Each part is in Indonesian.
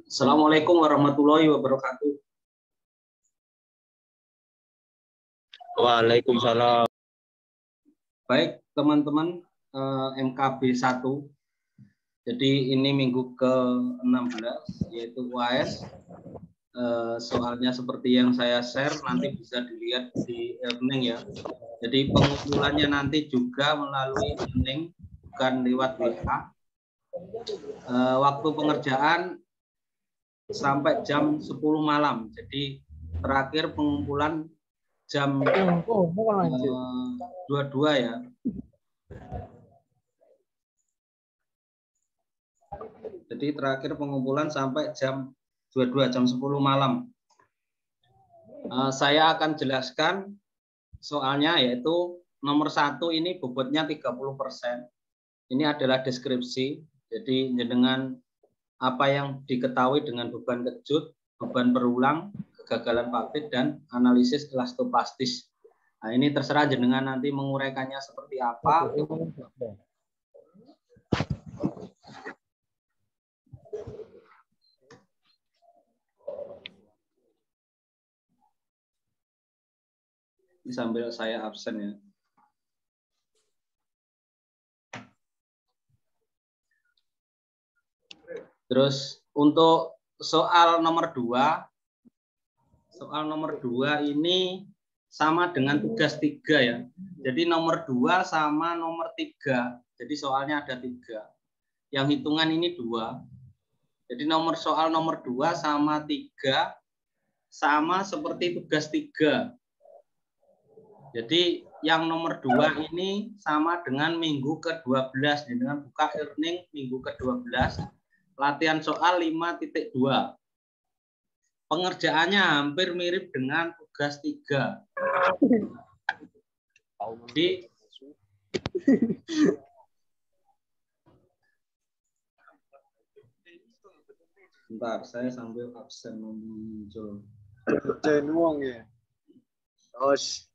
Assalamualaikum warahmatullahi wabarakatuh. Waalaikumsalam. Baik teman-teman, MKB 1. Jadi ini minggu ke-16 yaitu UAS. Soalnya seperti yang saya share, nanti bisa dilihat di e-learning ya. Jadi pengumpulannya nanti juga melalui e-learning, bukan lewat WA. Waktu pengerjaan sampai jam 10 malam. Jadi terakhir pengumpulan jam 22 ya. Jadi terakhir pengumpulan sampai jam 22, jam 10 malam. Saya akan jelaskan soalnya, yaitu nomor 1 ini bobotnya 30%. Ini adalah deskripsi. Jadi dengan apa yang diketahui dengan beban kejut, beban berulang, kegagalan praktik, dan analisis elastoplastis. Nah, ini terserah jenengan nanti menguraikannya seperti apa. Ini sambil saya absen ya. Terus untuk soal nomor 2, ini sama dengan tugas 3 ya. Jadi nomor 2 sama nomor 3. Jadi soalnya ada 3. Yang hitungan ini 2. Jadi soal nomor 2 sama 3 sama seperti tugas 3. Jadi yang nomor 2 ini sama dengan minggu ke-12. Dengan buka e-learning minggu ke-12. Latihan soal 5.2. Pengerjaannya hampir mirip dengan tugas 3. Jadi bentar, saya sambil absen muncul. Jenuang ya. Terus.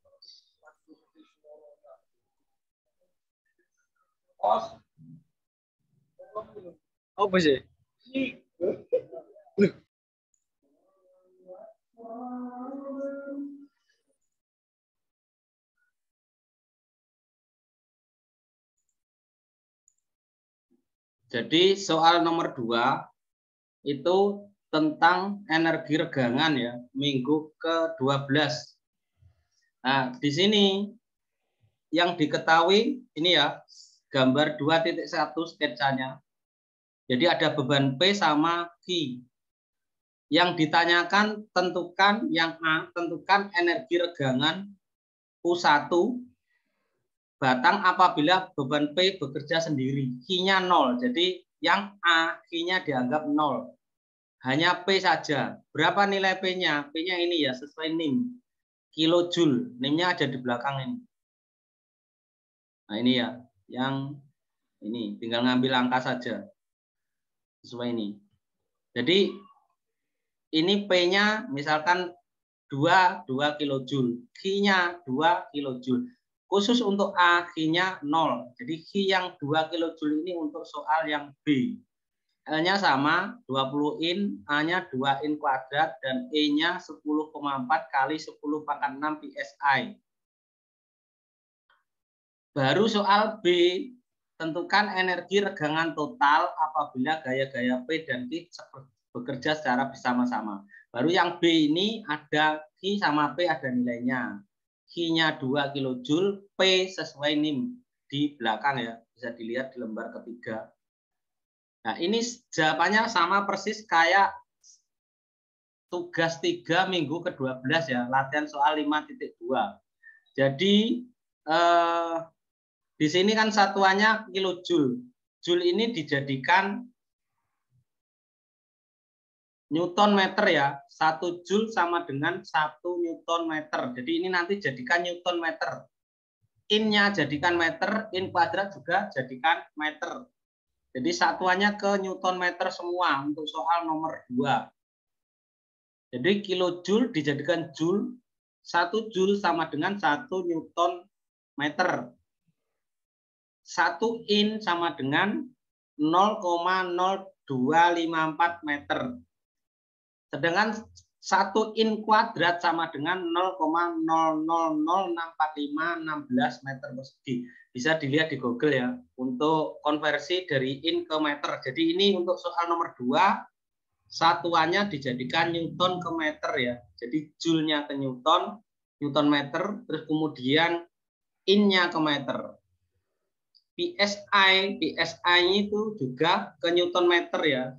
Apa sih? Jadi soal nomor 2 itu tentang energi regangan ya, minggu ke-12. Nah, di sini yang diketahui ini ya, gambar 2.1 sketsanya. Jadi ada beban P sama Q. Yang ditanyakan tentukan yang A, tentukan energi regangan U1 batang apabila beban P bekerja sendiri. Q-nya 0. Jadi yang A, Q-nya dianggap 0. Hanya P saja. Berapa nilai P-nya? P-nya ini ya, sesuai NIM. Kilojoule. NIM-nya ada di belakang ini. Nah ini ya, yang ini. Tinggal ngambil angka saja. Sesuai ini. Jadi ini P-nya misalkan 2 kilojoule. Q-nya 2 kilojoule. Khusus untuk A, Q-nya 0. Jadi Q yang 2 kilojoule ini untuk soal yang B. L-nya sama, 20 in, A-nya 2 in kuadrat, dan E-nya 10,4 kali 10 pangkat 6 PSI. Baru soal B, tentukan energi regangan total apabila gaya-gaya P dan Q bekerja secara bersama-sama. Baru yang B ini ada Q sama P ada nilainya. Q-nya 2 kilojoule, P sesuai NIM di belakang ya. Bisa dilihat di lembar ketiga. Nah, ini jawabannya sama persis kayak tugas 3 minggu ke-12 ya, latihan soal 5.2. Jadi di sini kan satuannya kilojoule. Joule ini dijadikan Newton meter ya. 1 joule sama dengan 1 Newton meter. Jadi ini nanti jadikan Newton meter. In-nya jadikan meter, in kuadrat juga jadikan meter. Jadi satuannya ke Newton meter semua untuk soal nomor 2. Jadi kilojoule dijadikan joule, 1 joule sama dengan 1 Newton meter. 1 in sama dengan 0,0254 meter. Sedangkan 1 in kuadrat sama dengan 0,00064516 meter persegi. Bisa dilihat di Google ya, untuk konversi dari in ke meter. Jadi ini untuk soal nomor 2, satuannya dijadikan Newton ke meter ya. Jadi Joule-nya ke Newton, Newton meter, terus kemudian in-nya ke meter. PSI itu juga ke Newton meter ya.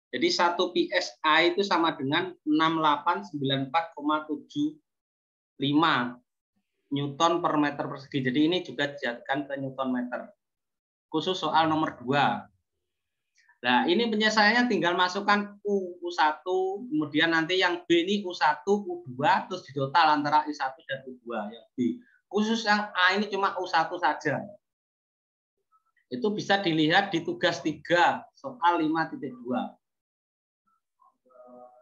Jadi 1 PSI itu sama dengan 6894,75 Newton per meter persegi. Jadi ini juga dijadikan ke Newton meter. Khusus soal nomor 2. Nah, ini penyelesaiannya tinggal masukkan U1, kemudian nanti yang B ini U1, U2, terus di total antara I1 dan U2 yang B. Khusus yang A ini cuma U1 saja. Itu bisa dilihat di tugas 3, soal 5.2.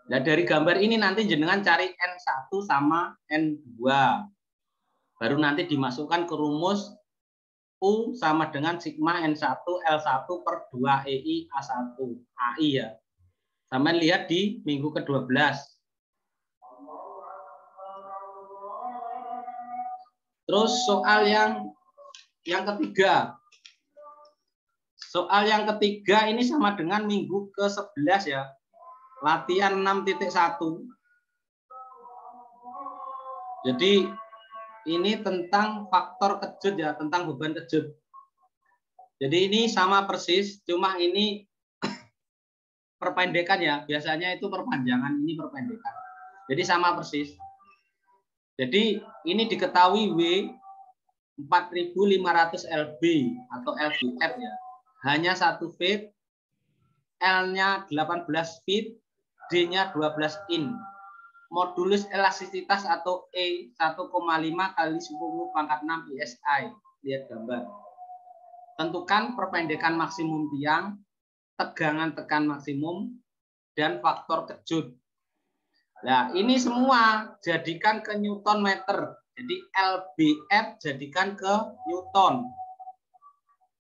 Nah, dari gambar ini nanti jenengan cari N1 sama N2. Baru nanti dimasukkan ke rumus U sama dengan sigma N1 L1 per 2 EI A1 AI ya. Sampai lihat di minggu ke-12. Terus soal yang ketiga. Soal yang ketiga ini sama dengan minggu ke-11 ya. Latihan 6.1. Jadi ini tentang faktor kejut ya, tentang beban kejut. Jadi ini sama persis, cuma ini perpendekan ya. Biasanya itu perpanjangan, ini perpendekan. Jadi sama persis. Jadi ini diketahui W 4500 lb atau lbf ya. Hanya 1 feet, L-nya 18 feet, D-nya 12 in. Modulus elastisitas atau E 1,5 kali 10 pangkat 6 PSI. Lihat gambar. Tentukan perpendekan maksimum tiang, tegangan tekan maksimum, dan faktor kejut. Nah, ini semua jadikan ke Newton meter. Jadi LBF jadikan ke Newton.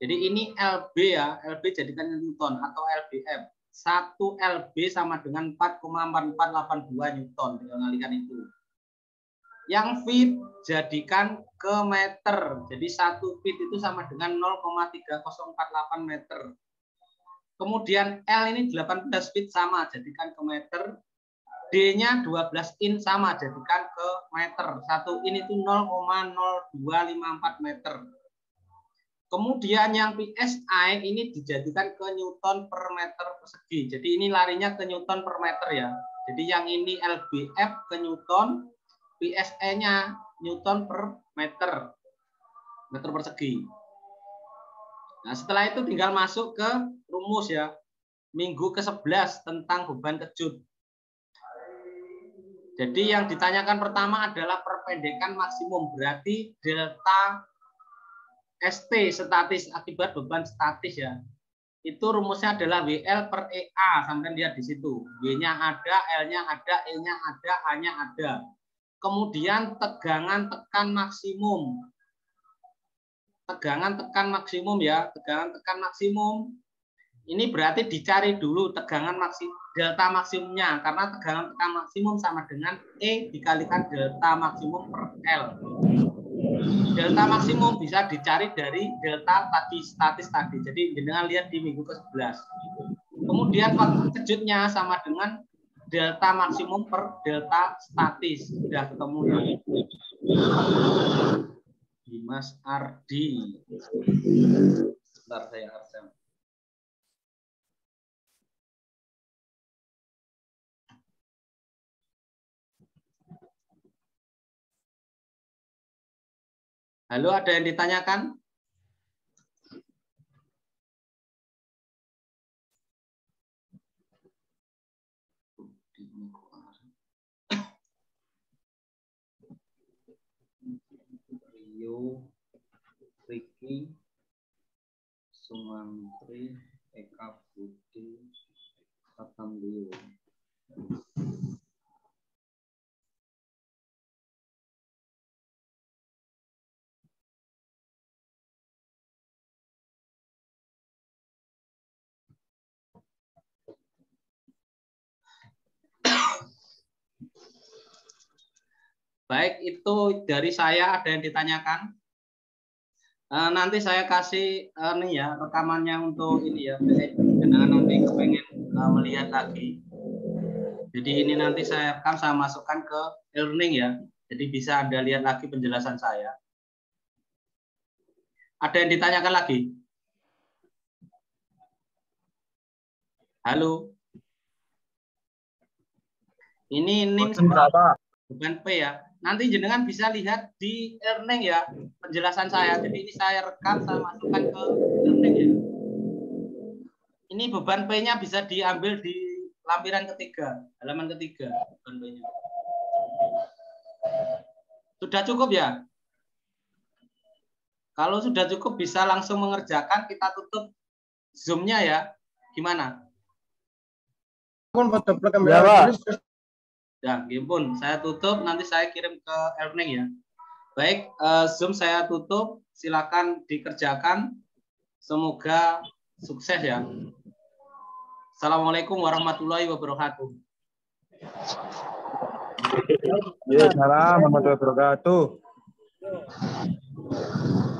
Jadi ini LB ya, LB jadikan ke Newton atau LBF. 1 LB sama dengan 4,4482 Newton. Kalikan itu. Yang feet jadikan ke meter. Jadi 1 feet itu sama dengan 0,3048 meter. Kemudian L ini 18 feet sama jadikan ke meter. D-nya 12 in sama jadikan ke meter. 1 in itu 0,0254 meter. Kemudian yang PSI ini dijadikan ke Newton per meter persegi. Jadi ini larinya ke Newton per meter ya. Jadi yang ini LBF ke Newton, PSI-nya Newton per meter persegi. Nah, setelah itu tinggal masuk ke rumus ya. Minggu ke-11 tentang beban kejut. Jadi yang ditanyakan pertama adalah perpendekan maksimum. Berarti delta ST statis akibat beban statis ya. Itu rumusnya adalah WL per EA. Sampai lihat di situ. W-nya ada, L-nya ada, E-nya ada, A-nya ada. Kemudian tegangan tekan maksimum. Tegangan tekan maksimum ya. Tegangan tekan maksimum. Ini berarti dicari dulu tegangan delta maksimumnya. Karena tegangan tekan maksimum sama dengan E dikalikan delta maksimum per L. Delta maksimum bisa dicari dari delta tadi statis tadi. Jadi dengan lihat di minggu ke-11. Kemudian faktor kejutnya sama dengan delta maksimum per delta statis. Sudah ketemu ya. Dimas Ardi. Sebentar saya absen. Halo, ada yang ditanyakan? Rio, Ricky, Sumantri, Eka Budi, Satamdio. Baik, itu dari saya ada yang ditanyakan. Nanti saya kasih nih ya rekamannya untuk ini ya, jangan nanti kepengen melihat lagi. Jadi ini nanti saya rekam, saya masukkan ke e-learning ya. Jadi bisa Anda lihat lagi penjelasan saya. Ada yang ditanyakan lagi? Halo. Ini bukan P ya. Nanti jenengan bisa lihat di e-learning ya penjelasan saya. Jadi ini saya rekam, saya masukkan ke e-learning ya. Ini beban P-nya bisa diambil di lampiran ketiga, halaman ketiga. Beban P-nya. Sudah cukup ya? Kalau sudah cukup bisa langsung mengerjakan, kita tutup Zoom-nya ya. Gimana? Ya, Pak. Ya, pun saya tutup, nanti saya kirim ke e-learning ya. Baik, Zoom saya tutup, silakan dikerjakan. Semoga sukses ya. Assalamualaikum warahmatullahi wabarakatuh. Waalaikumsalam warahmatullahi wabarakatuh.